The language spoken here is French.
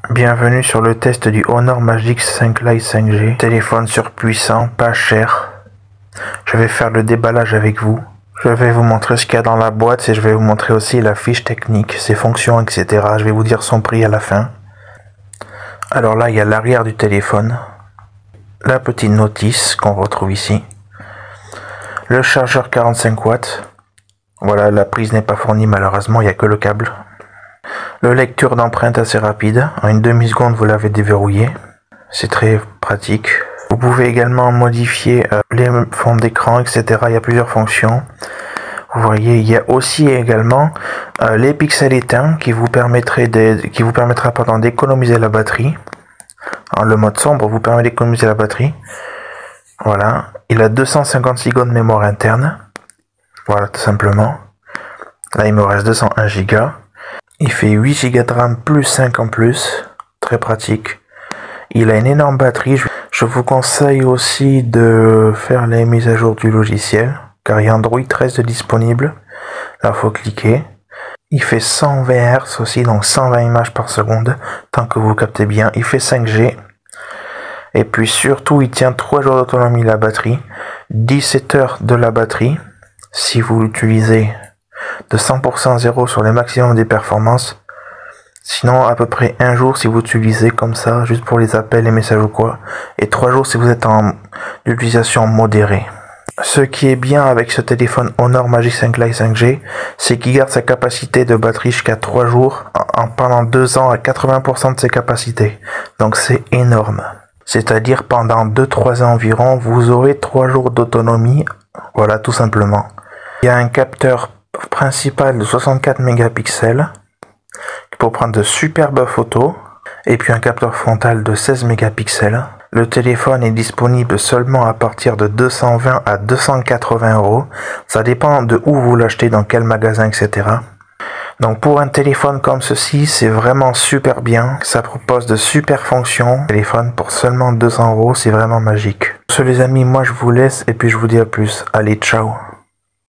Bienvenue sur le test du Honor Magic 5 Lite 5G. Téléphone surpuissant, pas cher. Je vais faire le déballage avec vous. Je vais vous montrer ce qu'il y a dans la boîte et je vais vous montrer aussi la fiche technique, ses fonctions, etc. Je vais vous dire son prix à la fin. Alors là, il y a l'arrière du téléphone. La petite notice qu'on retrouve ici. Le chargeur 45 watts. Voilà, la prise n'est pas fournie malheureusement, il n'y a que le câble. Le lecteur d'empreinte assez rapide. En une demi-seconde, vous l'avez déverrouillé. C'est très pratique. Vous pouvez également modifier les fonds d'écran, etc. Il y a plusieurs fonctions. Vous voyez, il y a aussi également les pixels éteints qui vous permettra d'économiser la batterie. Le mode sombre vous permet d'économiser la batterie. Voilà. Il a 256 Go de mémoire interne. Voilà, tout simplement. Là, il me reste 201 Go. Il fait 8 Go de RAM plus 5 en plus. Très pratique. Il a une énorme batterie. Je vous conseille aussi de faire les mises à jour du logiciel, car il y a Android 13 de disponible. Là, il faut cliquer. Il fait 120 Hz aussi, donc 120 images par seconde, tant que vous captez bien. Il fait 5G. Et puis surtout, il tient 3 jours d'autonomie la batterie. 17 heures de la batterie, si vous l'utilisez de 100% zéro sur le maximum des performances. Sinon, à peu près 1 jour si vous utilisez comme ça, juste pour les appels, les messages ou quoi. Et 3 jours si vous êtes en utilisation modérée. Ce qui est bien avec ce téléphone Honor Magic 5 Lite 5G, c'est qu'il garde sa capacité de batterie jusqu'à 3 jours, pendant 2 ans à 80% de ses capacités. Donc c'est énorme. C'est-à-dire pendant 2-3 ans environ, vous aurez 3 jours d'autonomie. Voilà, tout simplement. Il y a un capteur principal de 64 mégapixels pour prendre de superbes photos, et puis un capteur frontal de 16 mégapixels. Le téléphone est disponible seulement à partir de 220 à 280 €. Ça dépend de où vous l'achetez, dans quel magasin, etc. Donc pour un téléphone comme ceci, c'est vraiment super bien. Ça propose de super fonctions. Téléphone pour seulement 200 €, c'est vraiment magique. Sur les amis, moi je vous laisse et puis je vous dis à plus. Allez, ciao.